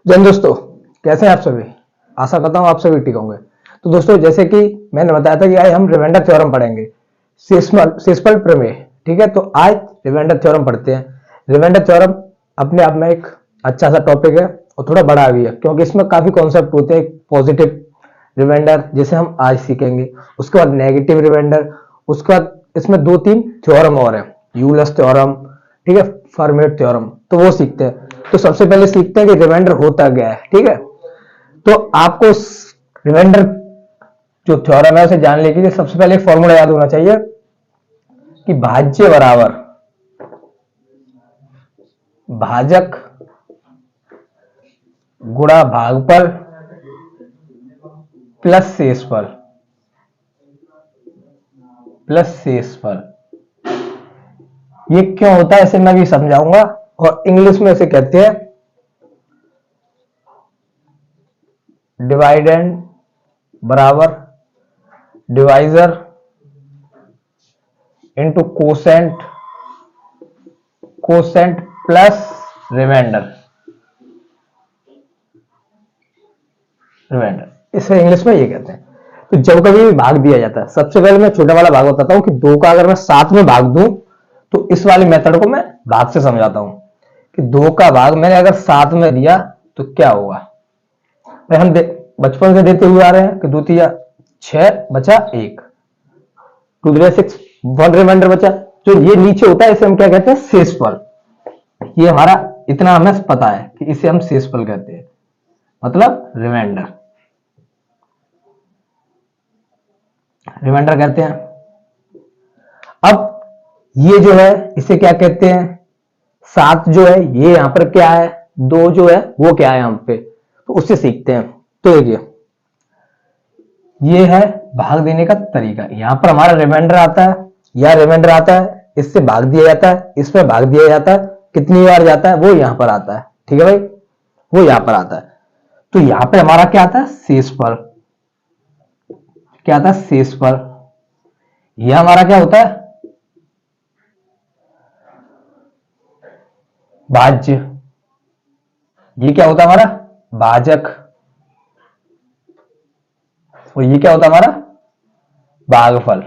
जन दोस्तों, कैसे हैं आप सभी। आशा करता हूं आप सभी ठीक होंगे। तो दोस्तों, जैसे कि मैंने बताया था कि आज हम रिमाइंडर थ्योरम पढ़ेंगे, शेषफल प्रमेय। ठीक है, तो आज रिमाइंडर थ्योरम पढ़ते हैं। रिमाइंडर थ्योरम अपने आप में एक अच्छा सा टॉपिक है और थोड़ा बड़ा भी है, क्योंकि इसमें काफी कॉन्सेप्ट होते हैं। पॉजिटिव रिमाइंडर जिसे हम आज सीखेंगे, उसके बाद नेगेटिव रिमाइंडर, उसके बाद इसमें 2-3 थ्योरम और है, यूलर्स थ्योरम, ठीक है, फर्मेट थ्योरम, तो वो सीखते हैं। तो सबसे पहले सीखते हैं कि रिमाइंडर होता क्या है। ठीक है, तो आपको रिमाइंडर जो थ्योरम है उसे जानने के लिए सबसे पहले एक फॉर्मूला याद होना चाहिए कि भाज्य बराबर भाजक गुणा भागफल प्लस शेषफल ये क्यों होता है इसे मैं भी समझाऊंगा, और इंग्लिश में इसे कहते हैं डिवाइडेंड बराबर divisor into quotient plus remainder. इसे इंग्लिश में ये कहते हैं। तो जब कभी भी भाग दिया जाता है, सबसे पहले मैं छोटा वाला भाग बताता हूं कि 2 का अगर मैं 7 में भाग दूं, तो इस वाली मेथड को मैं भाग से समझाता हूं कि 2 का भाग मैंने अगर 7 में दिया तो क्या होगा। हम बचपन से देते हुए आ रहे हैं कि 2 तिया 6 बचा 1, 2 3 6, 1 रिमाइंडर बचा। जो ये नीचे होता है इसे हम क्या कहते हैं, शेषफल। ये हमारा इतना हमें पता है कि इसे हम शेषफल कहते हैं, मतलब रिमाइंडर कहते हैं। अब ये जो है इसे क्या कहते हैं, 7 जो है ये यहां पर क्या है, 2 जो है वो क्या है यहां पे, तो उससे सीखते हैं। तो देखिए, ये है भाग देने का तरीका। यहां पर हमारा रिमाइंडर आता है, या रिमाइंडर आता है, इससे भाग दिया जाता है, इसमें भाग दिया जाता है, कितनी बार जाता है वो यहां पर आता है। ठीक है भाई, वो यहां पर आता है। तो यहां पे हमारा क्या आता है, शेषफल। क्या आता है, शेषफल। यह हमारा क्या होता है, भाज्य। ये क्या होता है हमारा, भाजक। और ये क्या होता है हमारा, भागफल।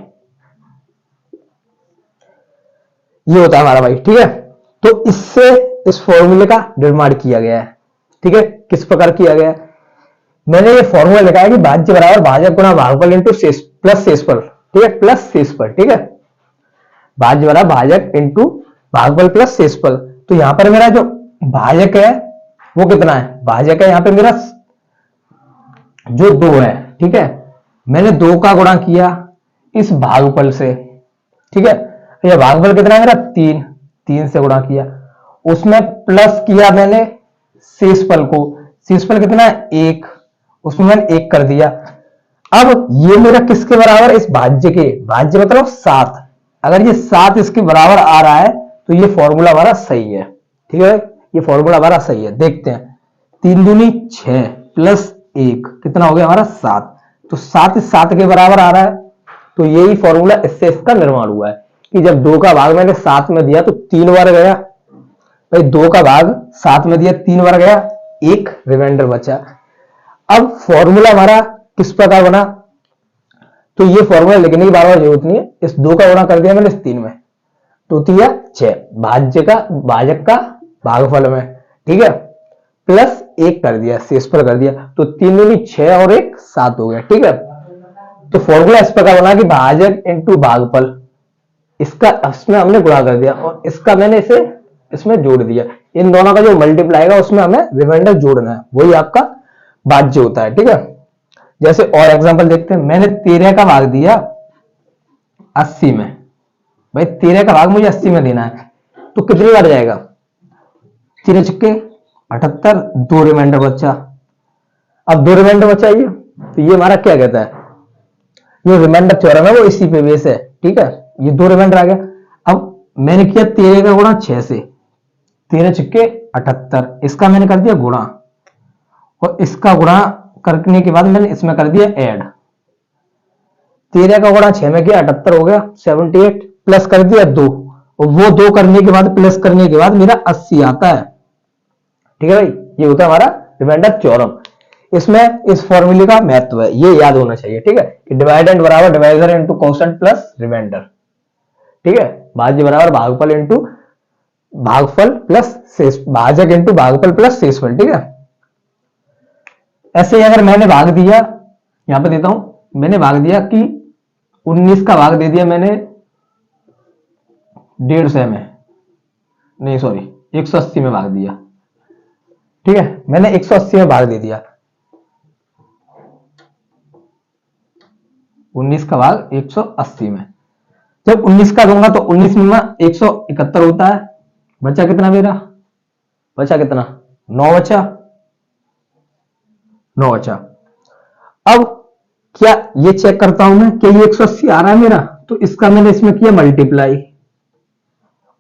ये होता है हमारा भाई। ठीक है, तो इससे इस फॉर्मूले का निर्माण किया गया है। ठीक है, किस प्रकार किया गया है, मैंने ये फॉर्मूला लिखा है कि भाज्य बराबर भाजक गुणा भागफल इंटू प्लस शेषफल। ठीक है, प्लस शेषफल। ठीक है, भाज्य बराबर भाजक इंटू भागफल प्लस शेषफल। तो यहां पर मेरा जो भाजक है वो कितना है, भाजक है यहां पे मेरा जो 2 है। ठीक है, मैंने 2 का गुणा किया इस भागफल से। ठीक है, यह भागफल कितना है मेरा, 3 से गुणा किया, उसमें प्लस किया मैंने शेषफल को। शेषफल कितना है, 1, उसमें मैंने 1 कर दिया। अब ये मेरा किसके बराबर है, इस भाज्य के। भाज्य मतलब 7। अगर ये 7 इसके बराबर आ रहा है तो ये फॉर्मूला हमारा सही है। ठीक है, ये फॉर्मूला हमारा सही है। देखते हैं, 3 दूनी 6 प्लस 1 कितना हो गया हमारा, 7। तो 7 इस 7 के बराबर आ रहा है, तो यही फॉर्मूला, इससे इसका निर्माण हुआ है कि जब 2 का भाग मैंने 7 में दिया तो 3 बार गया भाई। 2 का भाग 7 में दिया, 3 बार गया, 1 रिमाइंडर बचा। अब फॉर्मूला हमारा किस प्रकार बना, तो ये फॉर्मूला लिखने की बार बार जरूरत नहीं है। इस 2 का गुणा कर दिया मैंने इस 3 में, 2 तिया 6, भाजक का भागफल में। ठीक है, प्लस 1 कर दिया, शेषफल कर दिया, तो 3 दूनी 6 और 1 7 हो गया। ठीक है, तो फॉर्मूला इस प्रकार बना कि भाजक इंटू भागफल, इसका इसमें हमने गुणा कर दिया और इसका मैंने इसे इसमें जोड़ दिया। इन दोनों का जो मल्टीप्लाई आएगा उसमें हमें रिमाइंडर जोड़ना है, वही आपका भाज्य होता है। ठीक है, जैसे और एग्जांपल देखते हैं। मैंने 13 का भाग दिया 80 में, भाई 13 का भाग मुझे 80 में देना है, तो कितनी बार जाएगा, 3 छक्के 78, 2 रिमाइंडर बचा। अब 2 रिमाइंडर बचा ये, तो ये हमारा क्या कहता है, ये रिमाइंडर थ्योरम है वो इसी पे बेस है। ठीक है, ये 2 रिमाइंडर आ गया। अब मैंने किया 13 का गुणा 6 से, 13 छक्के 78, इसका मैंने कर दिया गुणा, और इसका गुणा करने के बाद मैंने इसमें कर दिया ऐड। 13 का गुणा 6 में किया, 78 हो गया, 78 प्लस कर दिया 2, और वो 2 करने के बाद प्लस करने के बाद मेरा 80 आता है। ठीक है भाई, ये होता है हमारा रिमाइंडर थ्योरम। इसमें इस फॉर्मूले का महत्व है, ये याद होना चाहिए, ठीक है, कि डिवाइडेंड बराबर divisor into quotient plus remainder, ठीक है, भाज्य बराबर भागफल इंटू भागफल प्लस शेष, भाजक इंटू भागफल प्लस शेषफल, ठीक है। ऐसे अगर मैंने भाग दिया, यहां पे देता हूं, मैंने भाग दिया कि 19 का भाग दे दिया मैंने 150 में, नहीं सॉरी 180 में भाग दिया, ठीक है, मैंने 180 में भाग दे दिया, 19 का भाग 180 में। जब 19 का दूंगा तो 19 में 171 होता है, बचा कितना मेरा, बचा कितना, 9 बचा, 9 बचा। अब क्या ये चेक करता हूं मैं कि ये 180 आ रहा है मेरा, तो इसका मैंने इसमें किया मल्टीप्लाई,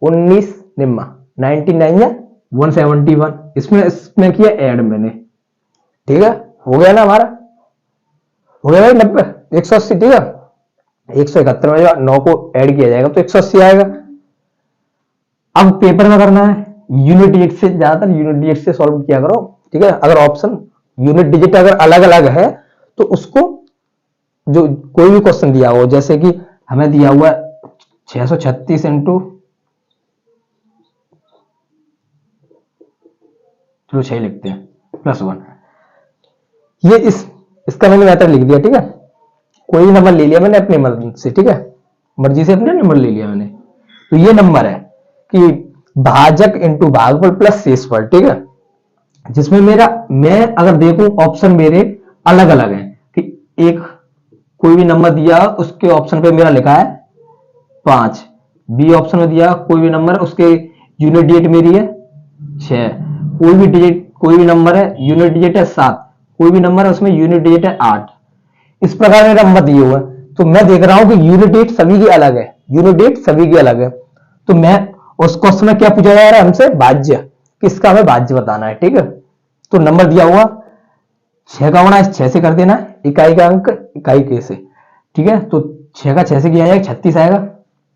19 निम्मा 99 या 171, इसमें किया ऐड मैंने, ठीक है, हो गया ना हमारा, हो गया भाई 90 180, ठीक है, 171 में 9 को ऐड किया जाएगा तो 180 आएगा। अब पेपर में करना है यूनिट डिजिट से, ज्यादातर यूनिट डिजिट से सॉल्व किया करो, ठीक है। अगर ऑप्शन यूनिट डिजिट अगर अलग अलग है तो उसको, जो कोई भी क्वेश्चन दिया हो, जैसे कि हमें दिया हुआ 636 इंटू, चलो 6 लिखते हैं +1, ये इसका मैंने मेथड लिख दिया, ठीक है, कोई नंबर ले लिया मैंने अपनी मर्जी से, ठीक है, मर्जी से अपने नंबर ले लिया मैंने, तो ये नंबर है कि भाजक इंटू भागफल प्लस शेषफल, ठीक है, जिसमें मेरा, मैं अगर देखूं ऑप्शन मेरे अलग अलग हैं, कि एक कोई भी नंबर दिया उसके ऑप्शन पे मेरा लिखा है 5, बी ऑप्शन में दिया कोई भी नंबर, उसके यूनिट डिजिट मेरी है 6, कोई भी डिजिट, कोई भी नंबर है यूनिट डिजिट है 7, कोई भी नंबर है उसमें यूनिट डिजिट है 8, इस प्रकार मेरा नंबर दिए हुए हैं। तो मैं देख रहा हूं कि यूनिट डिजिट सभी की अलग है, यूनिट डिजिट सभी की अलग है, तो मैं उस क्वेश्चन में क्या पूछा जा रहा है हमसे, भाज्य, किसका हमें भाज्य बताना है, ठीक है। तो नंबर दिया हुआ 6 का गुणा इस 6 से कर देना, इकाई का अंक इकाई के से, ठीक है, तो 6 का 6 से किया जाएगा 36 आएगा,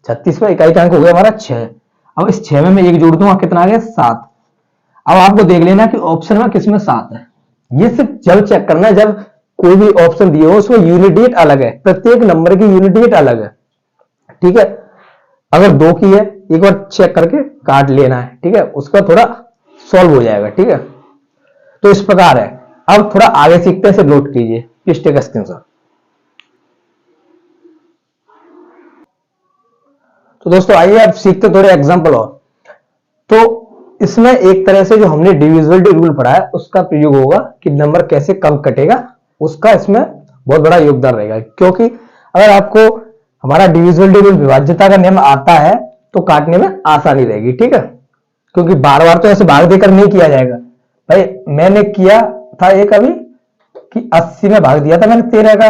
36 में इकाई का अंक हो गया हमारा 6। अब इस 6 में मैं एक जोड़ दूंगा, कितना आ गया 7। अब आपको देख लेना कि ऑप्शन में किसमें 7 है, ये सिर्फ जब चेक करना है जब कोई भी ऑप्शन दिए हो उसमें यूनिट डिजिट अलग है, प्रत्येक नंबर की यूनिट डिजिट अलग है, ठीक है। अगर 2 की है एक बार चेक करके काट लेना है, ठीक है, उसका थोड़ा सॉल्व हो जाएगा, ठीक है। तो इस प्रकार है। अब थोड़ा आगे सीखते हैं, नोट कीजिए, पिछले का स्क्रीनशॉट। तो दोस्तों आइए अब सीखते थोड़े एग्जांपल और। तो इसमें एक तरह से जो हमने डिविजिबिलिटी रूल पढ़ा है उसका प्रयोग होगा कि नंबर कैसे कम कटेगा, उसका इसमें बहुत बड़ा योगदान रहेगा, क्योंकि अगर आपको हमारा डिविजिबिलिटी रूल, विभाज्यता का नियम आता है तो काटने में आसानी रहेगी, ठीक है, क्योंकि बार बार तो ऐसे भाग देकर नहीं किया जाएगा। भाई मैंने किया था एक अभी कि 80 में भाग दिया था मैंने 13 का,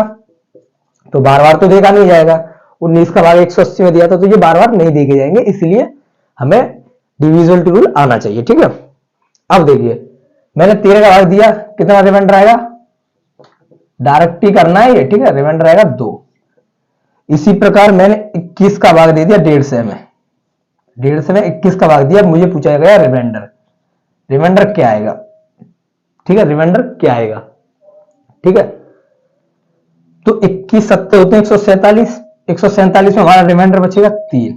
तो बार बार तो देखा नहीं जाएगा, 19 का भाग 180 में दिया था तो ये बार बार नहीं देखे जाएंगे, इसलिए हमें डिविजिबिलिटी रूल आना चाहिए, ठीक है। अब देखिए मैंने 13 का भाग दिया, कितना रिमाइंडर आएगा, डायरेक्ट ही करना है ये, ठीक है, रिमाइंडर आएगा 2। इसी प्रकार मैंने 21 का भाग दे दिया 150 में, 150 में 21 का भाग दिया, मुझे पूछा गया रिमाइंडर, रिमाइंडर क्या आएगा, ठीक है, रिमाइंडर क्या आएगा, ठीक है। तो 21 सत्ते होते हैं 147, 147 में हमारा रिमाइंडर बचेगा 3,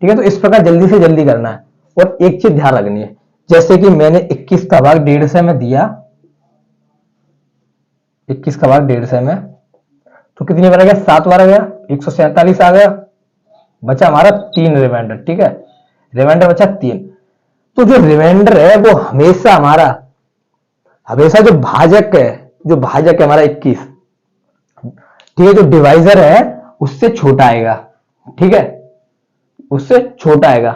ठीक है। तो इस प्रकार जल्दी से जल्दी करना है, और एक चीज ध्यान रखनी है, जैसे कि मैंने 21 का भाग 150 में दिया, 21 का भाग 150 में, तो कितनी बार आ गया, 7 बार आ गया, 147 आ गया, बचा हमारा 3 रिमाइंडर, ठीक है, रिमाइंडर बचा 3। तो जो रिमाइंडर है वो हमेशा हमारा, हमेशा जो भाजक है हमारा 21, ठीक है, जो डिवाइजर है उससे छोटा आएगा, ठीक है, उससे छोटा आएगा।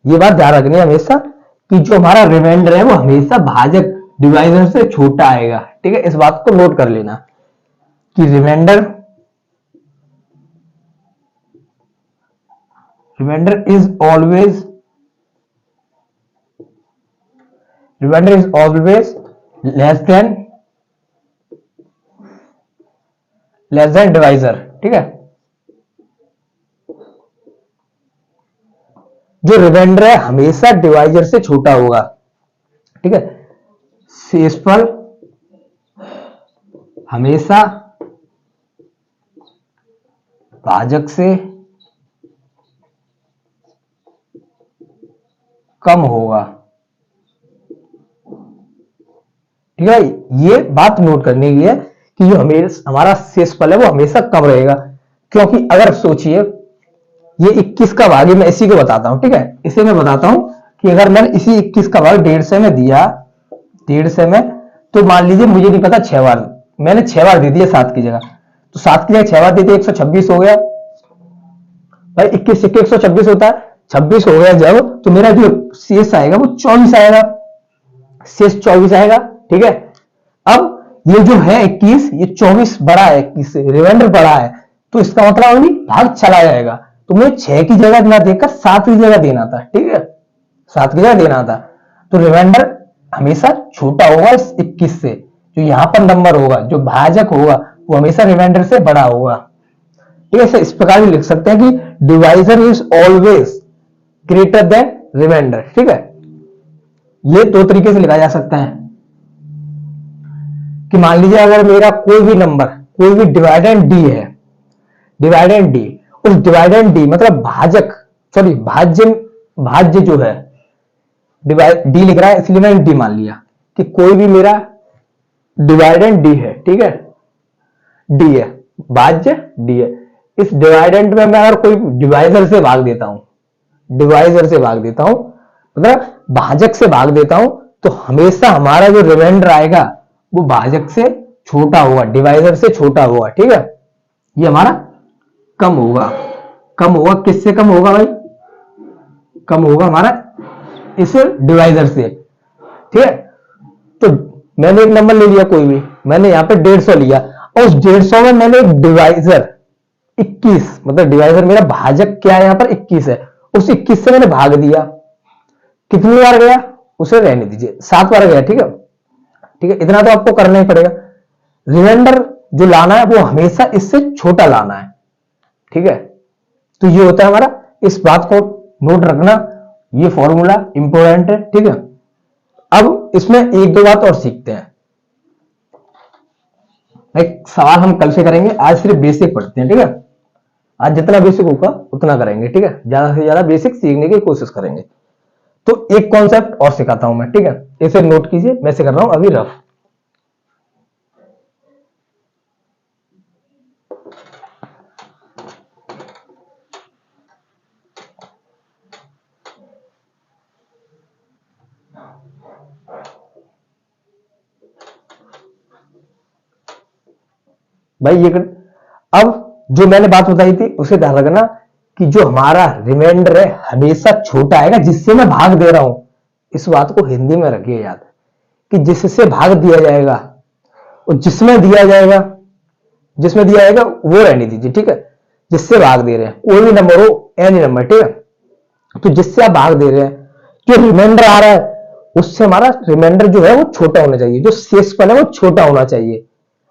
ये बात ध्यान रखनी है हमेशा कि जो हमारा रिमाइंडर है वो हमेशा भाजक डिवाइजर से छोटा आएगा, ठीक है, इस बात को नोट कर लेना कि remainder is always less than divisor, ठीक है। जो रिमाइंडर है हमेशा डिवाइजर से छोटा होगा, ठीक है, शेषफल हमेशा भाजक से कम होगा। ठीक है, ये बात नोट करने की है कि जो हमारा शेषफल है वो हमेशा कम रहेगा, क्योंकि अगर सोचिए ये 21 का भाग, मैं इसी को बताता हूं। ठीक है, इसे मैं बताता हूं कि अगर मैंने इसी 21 का भाग 150 में दिया, 150 में, तो मान लीजिए मुझे नहीं पता 6 बार, मैंने 6 बार दे दिया 7 की जगह, तो 7 की जगह 6 बार दे दिया 126 हो गया भाई। 21 से 126 होता है, 26 हो गया जब, तो मेरा जो शेष आएगा वो 24 आएगा, शेष 24 आएगा। ठीक है, अब ये जो है 21, ये 24 बड़ा है 21 से, रिमाइंडर बड़ा है, तो इसका मतलब अभी भाग चला जाएगा, तो मुझे 6 की जगह ना देकर 7 की जगह देना था। ठीक है, 7 की जगह देना था, तो रिमाइंडर हमेशा छोटा होगा इस 21 से, जो यहां पर नंबर होगा, जो भाजक होगा वो हमेशा रिमाइंडर से बड़ा होगा। ठीक है, इस प्रकार भी लिख सकते हैं कि divisor is always greater than remainder. ठीक है, ये दो तरीके से लिखा जा सकता है कि मान लीजिए अगर मेरा कोई भी नंबर, कोई भी डिवाइडेंड डी है, डिवाइडेंड डी, उस डिवाइडेंड डी मतलब भाजक, सॉरी भाज्य, भाज्य जो है, डिवाइड डी लिख रहा है इसलिए मैंने डी मान लिया कि कोई भी मेरा डिवाइडेंड डी है। ठीक है, डी है, भाज्य डी है, इस डिवाइडेंट में मैं अगर कोई डिवाइजर से भाग देता हूं, डिवाइजर से भाग देता हूं मतलब भाजक से भाग देता हूं, तो हमेशा हमारा जो रिमाइंडर आएगा वो भाजक से छोटा होगा, डिवाइजर से छोटा होगा। ठीक है, ये हमारा कम होगा। कम होगा किससे कम होगा भाई? कम होगा हमारा इस डिवाइजर से। ठीक है, तो मैंने एक नंबर ले लिया कोई भी, मैंने यहां पे 150 लिया, और उस 150 में मैंने एक डिवाइजर 21, मतलब डिवाइजर मेरा भाजक क्या है यहां पर 21 है, उस 21 से मैंने भाग दिया। कितनी बार गया उसे रहने दीजिए, 7 बार गया। ठीक है, ठीक है, इतना तो आपको करना ही पड़ेगा। रिमाइंडर जो लाना है वो हमेशा इससे छोटा लाना है। ठीक है, तो ये होता है हमारा, इस बात को नोट रखना, ये फॉर्मूला इंपॉर्टेंट है। ठीक है, अब इसमें एक दो बात और सीखते हैं। एक सवाल हम कल से करेंगे, आज सिर्फ बेसिक पढ़ते हैं। ठीक है, आज जितना बेसिक होगा उतना करेंगे। ठीक है, ज्यादा से ज्यादा बेसिक सीखने की कोशिश करेंगे। तो एक कॉन्सेप्ट और सिखाता हूं मैं। ठीक है, इसे नोट कीजिए, मैं सिखा रहा हूं अभी रफ। भाई ये अब जो मैंने बात बताई थी उसे ध्यान रखना कि जो हमारा रिमाइंडर है हमेशा छोटा आएगा जिससे मैं भाग दे रहा हूं। इस बात को हिंदी में रखिए याद कि जिससे भाग दिया जाएगा और जिसमें दिया जाएगा, जिसमें दिया जाएगा वो रहने दीजिए। ठीक है, जिससे भाग दे रहे हैं कोई भी नंबर हो, एनी नंबर। ठीक है, तो जिससे आप भाग दे रहे हैं, जो रिमाइंडर आ रहा है उससे हमारा रिमाइंडर जो है वो छोटा होना चाहिए, जो शेषफल है वो छोटा होना चाहिए,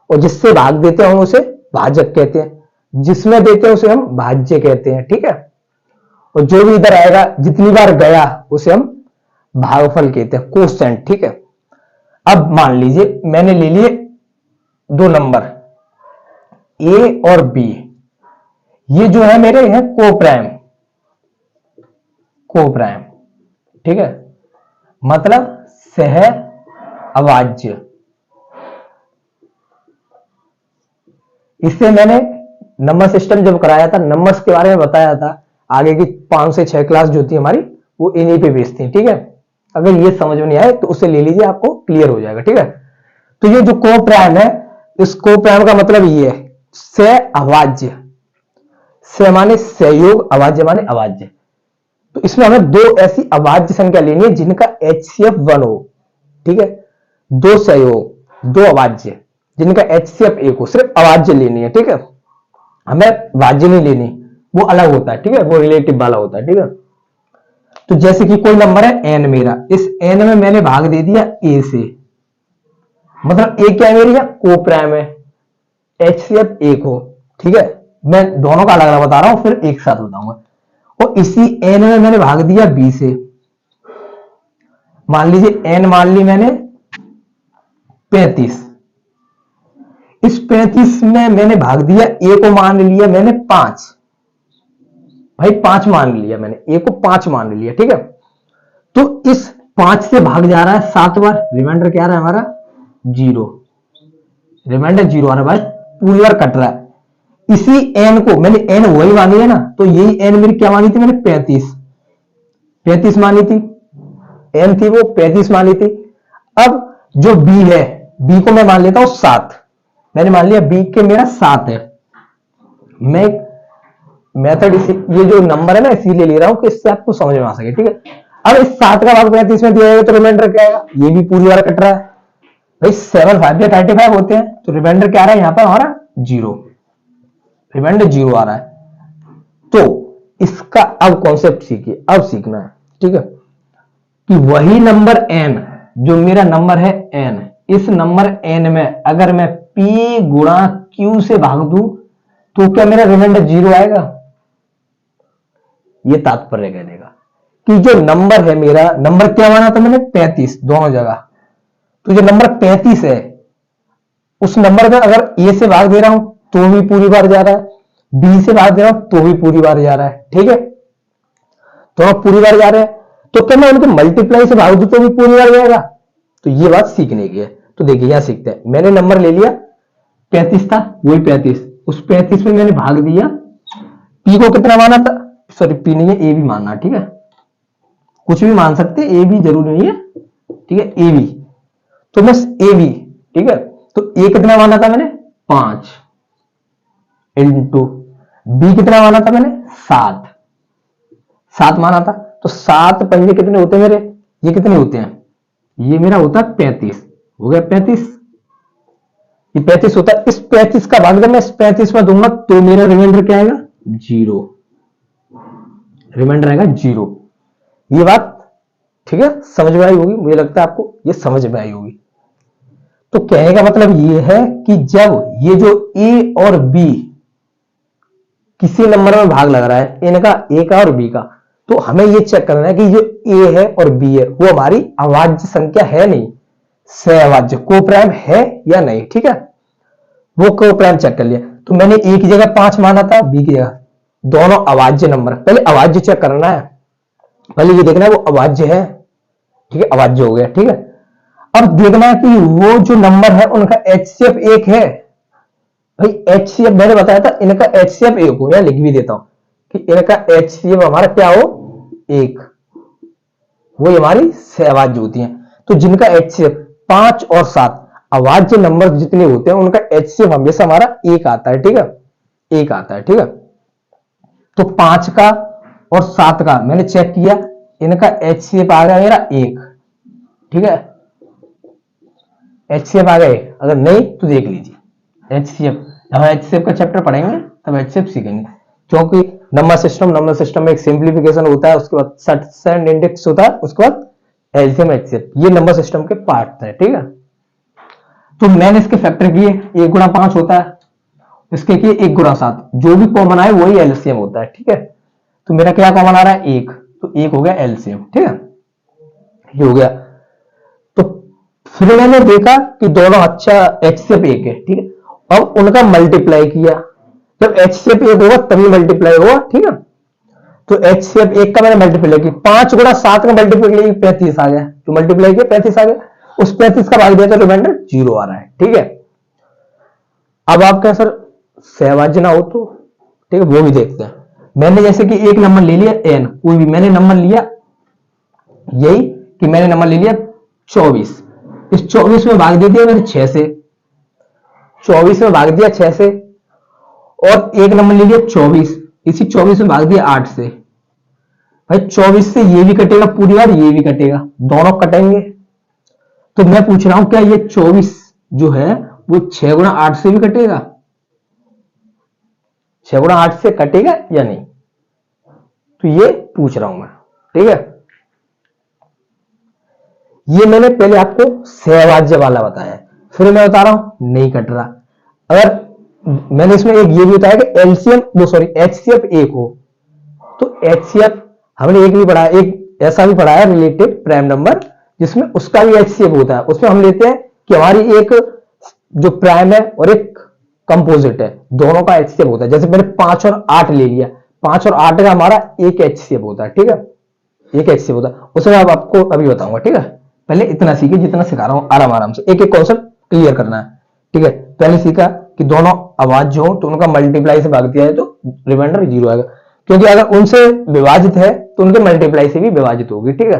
और जिससे भाग देते हैं हम उसे भाजक कहते हैं, जिसमें देते हैं उसे हम भाज्य कहते हैं। ठीक है, और जो भी इधर आएगा जितनी बार गया उसे हम भागफल कहते हैं, कोसेंट। ठीक है, अब मान लीजिए मैंने ले लिए दो नंबर ए और बी, ये जो है मेरे हैं कोप्राइम, कोप्राइम। ठीक है, मतलब सह अभाज्य। इससे मैंने नंबर सिस्टम जब कराया था, नंबर्स के बारे में बताया था, आगे की 5 से 6 क्लास जो थी हमारी वो इन्हीं पे बेस्ड थी। ठीक है, अगर ये समझ में नहीं आए तो उसे ले लीजिए, आपको क्लियर हो जाएगा। ठीक है, तो ये जो कोप्राइम है, इस कोप्राइम का मतलब ये है सह अभाज्य, सह माने सहयोग, अभाज्य माने अभाज्य। तो इसमें हमें दो ऐसी अभाज्य संख्या लेनी है जिनका HCF 1 हो। ठीक है, दो सहयोग, दो अभाज्य जिनका HCF 1 हो, सिर्फ अभाज्य लेनी है। ठीक है, हमें भाज्य नहीं लेनी, वो अलग होता है। ठीक है, वो रिलेटिव वाला होता है। ठीक है, तो जैसे कि कोई नंबर है n मेरा, इस n में मैंने भाग दे दिया a से, मतलब a क्या है मेरी, कोप्राइम है, HCF 1 हो। ठीक है, मैं दोनों का अलग अलग बता रहा हूं, फिर एक साथ बताऊंगा। और इसी n में मैंने भाग दिया b से, मान लीजिए n मान ली मैंने 35। इस 35 में मैंने भाग दिया, a को मान लिया मैंने 5। भाई 5 मान लिया मैंने, a को 5 मान लिया, ठीक है। तो इस 5 से भाग जा रहा है 7 बार, रिमाइंडर क्या आ रहा है हमारा 0। रिमाइंडर 0 आ रहा है भाई, पूरी बार कट रहा है। इसी n को मैंने n वही मानी है ना, तो यही n मेरी क्या मानी थी मैंने 35 मानी थी, n थी वो 35 मानी थी। अब जो b है, b को मैं मान लेता हूं 7। मैंने मान लिया b के मेरा 7 है। मैं मेथड ये जो नंबर है ना इसीलिए ले रहा हूं कि इससे आपको समझ में आ सके, ठीक है। अब इस 7 का भाग 35 में दिया जाएगा तो रिमाइंडर क्या आएगा, ये भी पूरी बार कट रहा है भाई। 7 5 या 35 होते हैं, तो रिमाइंडर क्या आ रहा है यहां पर हमारा 0। रिमाइंडर 0 आ रहा है। तो इसका अब कॉन्सेप्ट सीखिए, अब सीखना है, ठीक है, कि वही नंबर n, जो मेरा नंबर है n, इस नंबर n में अगर मैं p गुणा q से भाग दूं तो क्या मेरा रिमाइंडर 0 आएगा। ये तात्पर्य कहने का कि जो नंबर है मेरा, नंबर क्या माना था मैंने 35 दोनों जगह, तो जो नंबर 35 है उस नंबर में अगर a से भाग दे रहा हूं तो भी पूरी बार जा रहा है, b से भाग दे रहा हूं तो भी पूरी बार जा रहा है, ठीक है। तो अब पूरी बार जा रहे हैं, तो क्या मैं उनके मल्टीप्लाई से भाग दूं तो भी पूरी बार जाएगा। तो ये बात सीखने की है। तो देखिए यहां सीखते हैं, मैंने नंबर ले लिया 35 था, वही 35, उस 35 में मैंने भाग दिया, p को कितना माना था, सॉरी p नहीं है, a भी मानना, ठीक है, कुछ भी मान सकते, a भी जरूरी नहीं है, ठीक है, a भी, तो बस a भी, ठीक है। तो a कितना माना था मैंने 5 इंटू b कितना माना था मैंने 7 माना था। तो 7 पंजे कितने होते हैं मेरे, ये कितने होते हैं, ये मेरा होता है 35, हो गया 35, ये 35 होता है। इस 35 का भाग जब मैं इस 35 में दूंगा तो मेरा रिमाइंडर क्या आएगा 0, रिमाइंडर आएगा 0। ये बात ठीक है, समझ में आई होगी, मुझे लगता है आपको ये समझ में आई होगी। तो कहने का मतलब ये है कि जब ये जो a और b किसी नंबर में भाग लग रहा है, इनका a का और b का, तो हमें ये चेक करना है कि जो a है और b है वो हमारी अभाज्य संख्या है नहीं, सहअभाज्य कोप्राइम है या नहीं, ठीक है। वो कोप्राइम चेक कर लिया, तो मैंने a की जगह 5 माना था, b की जगह, दोनों अभाज्य नंबर। पहले अभाज्य चेक करना है, पहले ये देखना है वो अभाज्य है, ठीक है, अभाज्य हो गया, ठीक है। अब देखना है कि वो जो नंबर है उनका HCF 1 है। भाई HCF मैंने बताया था इनका HCF 1 हो, या लिख भी देता हूं कि इनका HCF हमारा क्या हो 1, वो हमारी सहअभाज्य होती हैं। तो जिनका HCF 5 और 7 अभाज्य नंबर जितने होते हैं उनका HCF हमेशा हमारा 1 आता है, ठीक है, 1 आता है, ठीक है। तो 5 का और 7 का मैंने चेक किया, इनका HCF आ गया मेरा 1, ठीक है, HCF आ गए। अगर नहीं तो देख लीजिए HCF, जब HCF का चैप्टर पढ़ेंगे तब HCF सीखेंगे, क्योंकि नंबर सिस्टम में एक सिंप्लीफिकेशन होता है, उसके बाद सब्ट्रैक्शन इंडेक्स होता है, उसके बाद एलसीएम HCF, ये नंबर सिस्टम के पार्ट है, ठीक है। तो मैंने इसके फैक्टर किए, 1 गुणा 5 होता है, इसके किए 1 गुणा 7, जो भी कॉमन आए वही एलसीएम होता है, ठीक है। तो मेरा क्या कॉमन आ रहा है 1, तो 1 हो गया एलसीएम, ठीक है, ये हो गया। तो फिर मैंने देखा कि दोनों अच्छा HCF 1 है, ठीक है। अब उनका मल्टीप्लाई किया, जब HCF 1 होगा तभी मल्टीप्लाई होगा, ठीक है। तो HCF 1 का मैंने मल्टीप्लाई किया, 5 गुणा 7 का मल्टीप्लाई 35 आ गया, तो मल्टीप्लाई किया 35 आ गया, उस 35 का भाग दिया तो रिमाइंडर 0 आ रहा है, ठीक है। अब आप क्या सर सहअभाज्य ना हो तो, ठीक है, वो भी देखते हैं। मैंने जैसे कि एक नंबर ले लिया n, कोई भी मैंने नंबर लिया, यही कि मैंने नंबर ले लिया 24, इस 24 में भाग दे दिया मैंने 6 से, 24 में भाग दिया 6 से, और एक नंबर ले लिया 24, इसी 24 में भाग दिया 8 से। भाई 24 से ये भी कटेगा पूरी बार, ये भी कटेगा, दोनों कटेंगे। तो मैं पूछ रहा हूं क्या ये 24 जो है वो 6 गुणा 8 से भी कटेगा, 6 गुणा 8 से कटेगा या नहीं, तो ये पूछ रहा हूं मैं, ठीक है। ये मैंने पहले आपको सहअभाज्य वाला बताया, फिर मैं बता रहा हूं नहीं कट रहा। अगर मैंने इसमें एक ये भी बताया कि एलसीएम वो सॉरी HCF 1 हो, तो HCF हमने एक भी पढ़ा, एक ऐसा भी पढ़ा है रिलेटेड प्राइम नंबर, जिसमें उसका भी HCF होता है। उसमें हम लेते हैं कि हमारी एक जो प्राइम है और एक कंपोजिट है, दोनों का HCF होता है। जैसे मैंने 5 और 8 ले लिया, 5 और 8 का हमारा एक HCF होता है, ठीक है, एक HCF होता है। उसे मैं आपको अभी बताऊंगा, ठीक है। पहले इतना सीखिए जितना सिखा रहा हूं, आराम आराम से एक एक कॉन्सेप्ट क्लियर करना है, ठीक है। पहले सीखा कि दोनों आवाज जो हो तो उनका मल्टीप्लाई से भाग दिया है तो रिमाइंडर 0 आएगा, क्योंकि अगर उनसे विभाजित है तो उनके मल्टीप्लाई से भी विभाजित होगी, ठीक है।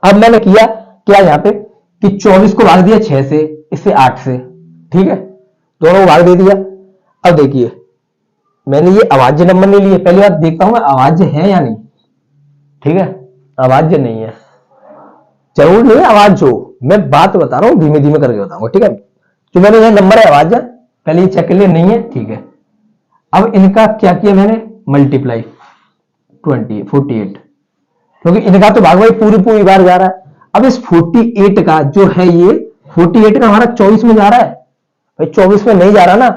अब मैंने किया क्या यहाँ पे कि 24 को भाग दिया 6 से, इससे 8 से, ठीक है, दोनों को भाग दे दिया। अब देखिए मैंने ये अवाज्य नंबर नहीं लिए, पहली बात देखता हूं मैं अवाज्य है या नहीं, ठीक है, अवाज्य नहीं है, जरूर नहीं है अवाज्य हो, मैं बात बता रहा हूं, धीमे धीमे करके बताऊंगा, ठीक है। जो मैंने ये नंबर है अवाज्य, पहले ये चेक कर लिया, नहीं है, ठीक है। अब इनका क्या किया मैंने, मल्टीप्लाई 48, क्योंकि इनका तो भाग भाई पूरी पूरी बार जा रहा है। अब इस 48 का जो है ये 48 का हमारा 24 में जा रहा है भाई, 24 में नहीं जा रहा ना,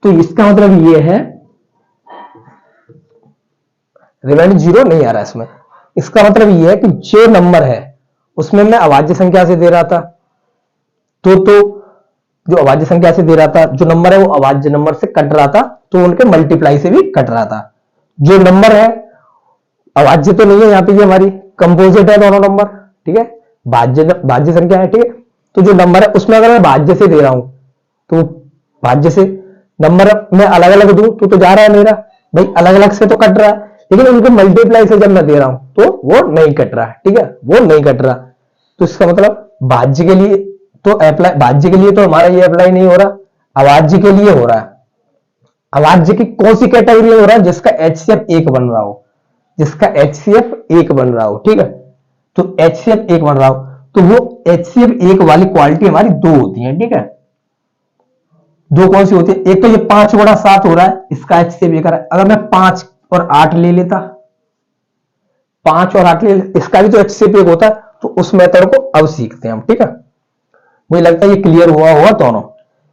तो इसका मतलब ये है रिमाइंडर 0 नहीं आ रहा इसमें। इसका मतलब ये है कि जो नंबर है उसमें मैं अवाज्य संख्या से दे रहा था, तो जो अवाज्य संख्या से दे रहा था, जो नंबर है वो अवाज्य नंबर से कट रहा था, तो उनके मल्टीप्लाई से भी कट रहा था। जो नंबर है अवाज्य तो नहीं है, यहाँ पे ये हमारी कंपोजिट है दोनों नंबर, ठीक है, भाज्य संख्या है, ठीक है। तो जो नंबर है उसमें अगर मैं भाज्य से दे रहा हूं तो भाज्य से नंबर मैं अलग अलग दूं तो जा रहा है मेरा भाई, अलग अलग से तो कट रहा है, लेकिन उनको मल्टीप्लाई से जब मैं दे रहा हूं तो वो नहीं कट रहा, ठीक है, वो नहीं कट रहा। तो इसका मतलब भाज्य के लिए तो अप्लाई, भाज्य के लिए तो हमारा ये अप्लाई नहीं हो रहा, अवाज्य के लिए हो रहा है। अवाज्य की कौन सी कैटेगरी में हो रहा है, जिसका HCF 1 बन रहा हो, जिसका HCF 1 बन रहा हो, ठीक है। तो HCF 1 बन रहा हो तो वो HCF 1 वाली क्वालिटी हमारी 2 होती है, ठीक है। 2 कौन सी होती है, एक तो ये 5 गुणा 7 हो रहा है, इसका HCF 1 है। अगर मैं 5 और 8 ले लेता, 5 और 8 ले लेता, इसका भी तो HCF 1 होता है। तो उस मेथड को अब सीखते हैं हम, ठीक है। मुझे लगता है ये क्लियर हुआ होगा दोनों।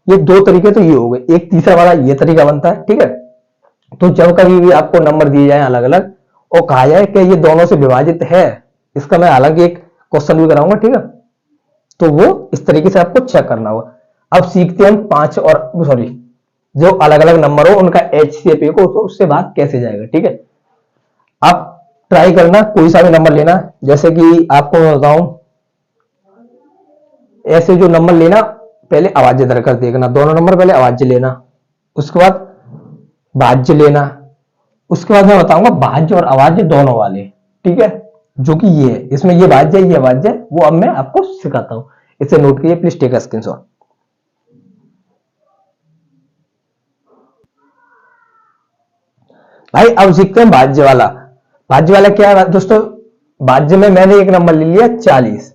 ये 2 तरीके तो ये हो गए, एक तीसरा वाला ये तरीका बनता है, ठीक है। तो जब कभी भी आपको नंबर दिए जाए अलग अलग और कहा जाए कि ये दोनों से विभाजित है, इसका मैं हालांकि एक क्वेश्चन भी कराऊंगा, ठीक है, तो वो इस तरीके से आपको चेक करना होगा। अब सीखते हैं हम 5 और सॉरी जो अलग अलग नंबर हो उनका HCF 1 हो तो उससे भाग कैसे जाएगा, ठीक है। आप ट्राई करना, कोई सा भी नंबर लेना, जैसे कि आपको मैं बताऊं ऐसे जो नंबर लेना, पहले अवाज्य दर कर देखना, दोनों नंबर पहले अवाज्य लेना, उसके बाद भाज्य लेना, उसके बाद मैं बताऊंगा भाज्य और अवाज्य दोनों वाले, ठीक है, जो कि ये है, इसमें ये भाज्य है ये अवाज्य है, वो अब मैं आपको सिखाता हूं। इसे नोट कीजिए प्लीज, टेक अ स्क्रीनशॉट। भाई अब सीखते हैं भाज्य वाला। भाज्य वाला क्या है दोस्तों, भाज्य में मैंने एक नंबर ले लिया 40,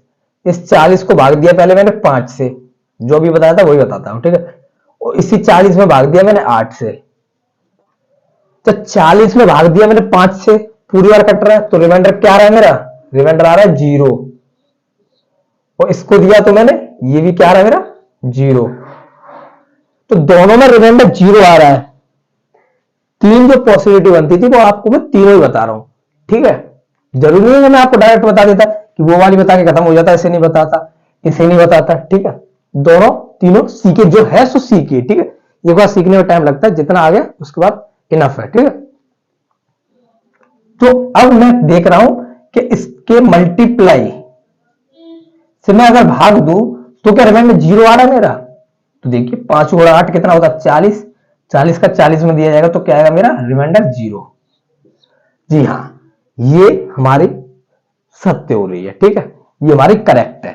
इस 40 को भाग दिया पहले मैंने 5 से, जो भी बताया था वही बताता हूं, ठीक है। और इसी 40 में भाग दिया मैंने 8 से, तो 40 में भाग दिया मैंने 5 से, पूरी बार कट रहा है, तो रिमाइंडर क्या आ रहा है मेरा, रिमाइंडर आ रहा है 0। और इसको दिया तो मैंने, ये भी क्या आ रहा है मेरा 0, तो दोनों में रिमाइंडर 0 आ रहा है। 3 जो पॉसिबिलिटी बनती थी वो आपको मैं तीनों ही बता रहा हूं, ठीक है। जरूरी नहीं है मैं आपको डायरेक्ट बता देता कि वो वाली बता के खत्म हो जाता, ऐसे नहीं बताता, इसे नहीं बताता, ठीक है। दोनों तीनों सीखे, जो है सो सीखे, ठीक है। एक बार सीखने में टाइम लगता है, जितना आ गया उसके बाद इनफ है, ठीक है। तो अब मैं देख रहा हूं कि इसके मल्टीप्लाई से मैं अगर भाग दूं तो क्या रिमाइंडर 0 आ रहा है मेरा, तो देखिए 5 गुणा 8 कितना होता है 40, 40 का 40 में दिया जाएगा तो क्या आएगा मेरा रिमाइंडर 0। जी हाँ, ये हमारी सत्य हो रही है, ठीक है, ये हमारी करेक्ट है।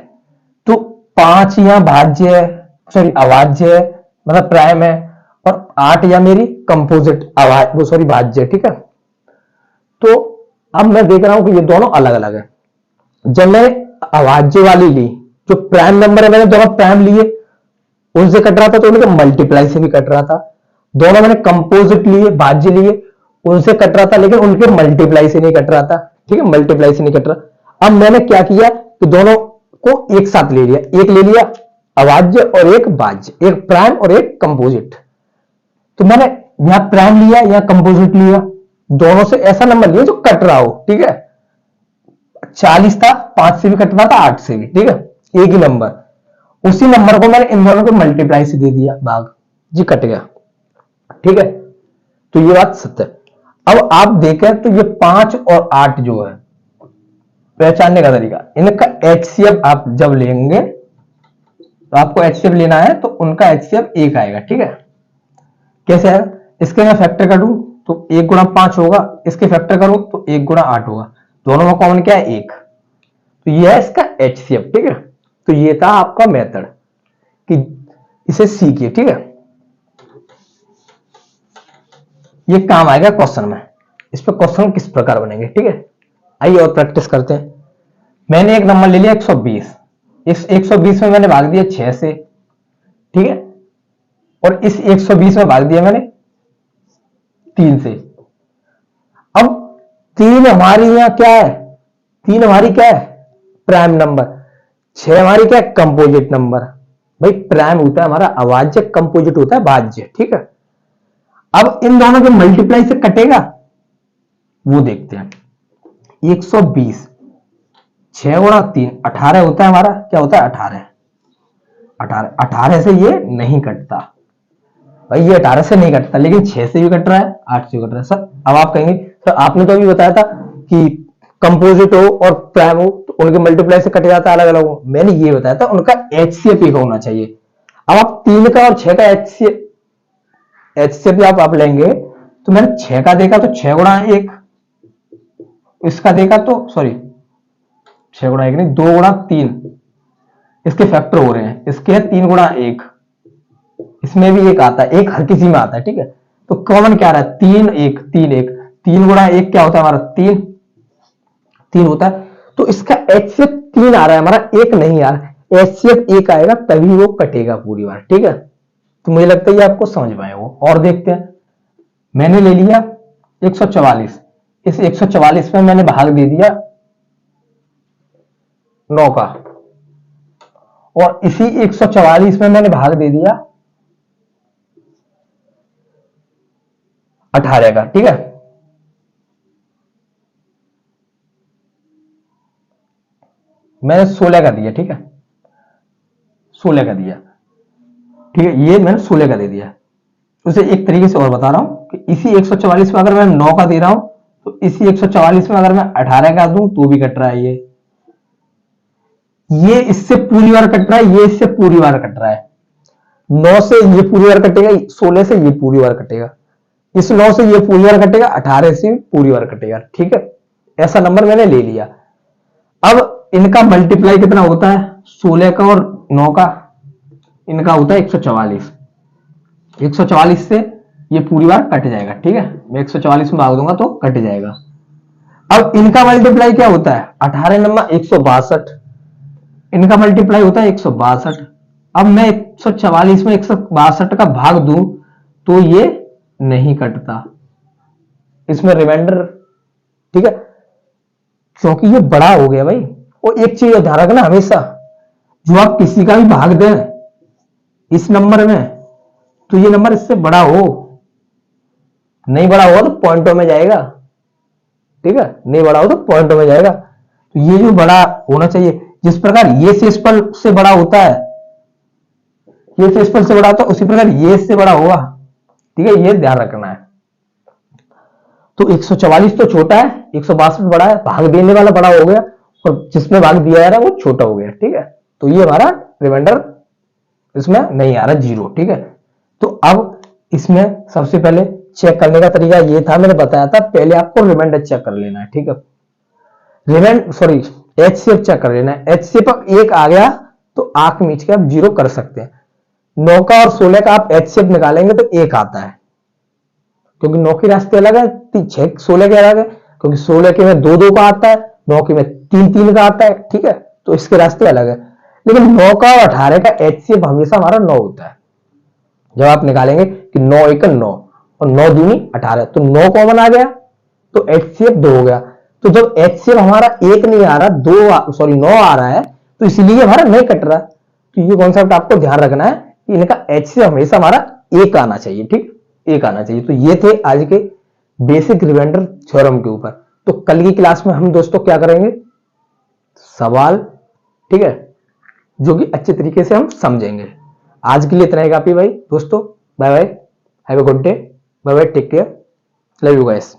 तो 5 या भाज्य है, सॉरी अवाज्य है, मतलब प्राइम है, और 8 या मेरी कंपोजिट आवाज वो सॉरी भाज्य, ठीक है। तो अब मैं देख रहा हूं कि ये दोनों अलग अलग है। जब मैं अवाज्य वाली ली, जो प्राइम नंबर है मैंने दोनों प्राइम लिए, उनसे कट रहा था तो उनके मल्टीप्लाई से भी कट रहा था। दोनों मैंने कंपोजिट लिए भाज्य लिए, उनसे कट रहा था लेकिन उनके मल्टीप्लाई से नहीं कट रहा था, ठीक है, मल्टीप्लाई से नहीं कट रहा। अब मैंने क्या किया कि दोनों को एक साथ ले लिया, एक ले लिया अवाज्य और एक भाज्य, एक प्राइम और एक कंपोजिट। तो मैंने यहां प्राइम लिया या कंपोजिट लिया, दोनों से ऐसा नंबर लिया जो कट रहा हो, ठीक है। 40 था 5 से भी कटता था, 8 से भी, ठीक है, एक ही नंबर। उसी नंबर को मैंने इन दोनों को मल्टीप्लाई से दे दिया, भाग जी कट गया, ठीक है। तो ये बात सत्य है। अब आप देखें तो ये 5 और 8 जो है पहचानने का तरीका, इनका एचसीएफ आप जब लेंगे तो आपको एचसीएफ लेना है तो उनका एचसीएफ 1 आएगा, ठीक है। कैसे आएगा, इसके मैं फैक्टर करूं तो 1 गुणा 5 होगा, इसके फैक्टर करूं तो 1 गुणा 8 होगा, दोनों में कॉमन क्या है 1, तो ये है इसका एचसीएफ, ठीक है। तो ये था आपका मेथड कि इसे सीखिए, ठीक है। ये काम आएगा क्वेश्चन में, इस पर क्वेश्चन किस प्रकार बनेंगे, ठीक है। आइए और प्रैक्टिस करते हैं। मैंने एक नंबर ले लिया 120, इस 120 में मैंने भाग दिया 6 से, ठीक है, और इस 120 में भाग दिया मैंने 3 से। अब 3 हमारी यहां क्या है, 3 हमारी क्या है प्राइम नंबर, 6 हमारी क्या है कंपोजिट नंबर। भाई प्राइम होता है हमारा अभाज्य, कंपोजिट होता है भाज्य, ठीक है। अब इन दोनों के मल्टीप्लाई से कटेगा वो देखते हैं। 120 6 गुणा 3 18 होता है हमारा, क्या होता है 18 से ये नहीं कटता भाई, ये 18 से नहीं कटता, लेकिन 6 से भी कट रहा है, 8 से भी कट रहा है। सर अब आप कहेंगे सर आपने तो अभी बताया था कि कंपोजिट हो और प्राइम हो तो उनके मल्टीप्लाई से कट जाता है अलग अलग हो, मैंने ये बताया था उनका एचसीएफ एक होना चाहिए। अब आप 3 का और 6 का एचसीएफ आप लेंगे तो मैंने 6 का देखा तो 6 गुणा 1, इसका देखा तो सॉरी 6 गुणा 1 नहीं 2 गुणा 3, इसके फैक्टर हो रहे हैं, इसके है 3 गुणा 1, इसमें भी 1 आता है, 1 हर किसी में आता है, ठीक है। तो कॉमन क्या आ रहा है 3 1 3 1, 3 गुणा 1 क्या होता है हमारा 3 होता है। तो इसका एचसीएफ 3 आ रहा है हमारा, 1 नहीं आ रहा है, एचसीएफ 1 आएगा तभी वो कटेगा पूरी बार, ठीक है। तो मुझे लगता है ये आपको समझ में आएगा। और देखते हैं, मैंने ले लिया 144, इस 144 में मैंने भाग दे दिया 9 का, और इसी 144 में मैंने भाग दे दिया 18 का, ठीक है। मैंने 16 का दिया, ठीक है, 16 का दिया, ठीक है, ये मैंने 16 का दे दिया। उसे एक तरीके से और बता रहा हूं कि इसी 144 में अगर मैं 9 का दे रहा हूं तो इसी 144 में अगर मैं 18 का दूं तो भी कट रहा है, ये इससे पूरी बार कट रहा है, ये इससे पूरी बार कट रहा है। 9 से ये पूरी बार कटेगा, 16 से ये पूरी बार कटेगा, इस 9 से ये पूरी बार कटेगा, 18 से पूरी बार कटेगा, ठीक है। ऐसा नंबर मैंने ले लिया। अब इनका मल्टीप्लाई कितना होता है 16 का और 9 का, इनका होता है 144, 144 से ये पूरी बार कट जाएगा, ठीक है। मैं 144 में भाग दूंगा तो कट जाएगा। अब इनका मल्टीप्लाई क्या होता है 18 नंबर 162, इनका मल्टीप्लाई होता है 162। अब मैं 144 में 162 का भाग दूं तो ये नहीं कटता, इसमें रिमाइंडर, ठीक है, क्योंकि ये बड़ा हो गया भाई। और एक चीज ध्यान रखना हमेशा, जो आप किसी का भी भाग दें इस नंबर में तो ये नंबर इससे बड़ा हो, नहीं बड़ा हुआ तो पॉइंटों में जाएगा, ठीक है, नहीं बड़ा हो तो पॉइंटों में जाएगा। तो ये जो बड़ा होना चाहिए, जिस प्रकार ये शेषफल से बड़ा होता है, ये शेषफल से बड़ा होता है, उसी प्रकार ये इससे बड़ा होगा, ठीक है, ये ध्यान रखना है। तो 144 तो छोटा है, 162 बड़ा है, भाग देने वाला बड़ा हो गया और जिसमें भाग दिया जा रहा है वो छोटा हो गया, ठीक है। तो ये हमारा रिमाइंडर इसमें नहीं आ रहा, 0, ठीक है। तो अब इसमें सबसे पहले चेक करने का तरीका ये था, मैंने बताया था पहले आपको रिमाइंडर चेक कर लेना है, ठीक है, एचसीएफ चेक कर लेना है। एचसीएफ 1 आ गया तो आंख मीच के आप 0 कर सकते हैं। 9 का और 16 का आप एचसीएफ निकालेंगे तो 1 आता है, क्योंकि 9 के रास्ते अलग है, 16 के अलग है, क्योंकि 16 के में 2 2 का आता है, 9 के में 3 3 का आता है, ठीक है, तो इसके रास्ते अलग है। लेकिन 9 का और 18 का एचसीएफ हमेशा हमारा 9 होता है। जब आप निकालेंगे कि 9 1 9 और 9 दूनी 18, तो 9 कॉमन आ गया तो एचसीएफ 2 हो गया। तो जब एचसीएफ हमारा 1 नहीं आ रहा, 9 आ रहा है, तो इसलिए हमारा नहीं कट रहा। तो ये कॉन्सेप्ट आपको ध्यान रखना है कि इनका एचसीएफ हमेशा हमारा 1 आना चाहिए, ठीक, 1 आना चाहिए। तो ये थे आज के बेसिक रिमाइंडर थ्योरम के ऊपर। तो कल की क्लास में हम दोस्तों क्या करेंगे, सवाल, ठीक है, जो कि अच्छे तरीके से हम समझेंगे। आज के लिए इतना ही काफी भाई दोस्तों। Bye bye, have a good day, bye bye, take care, love you guys.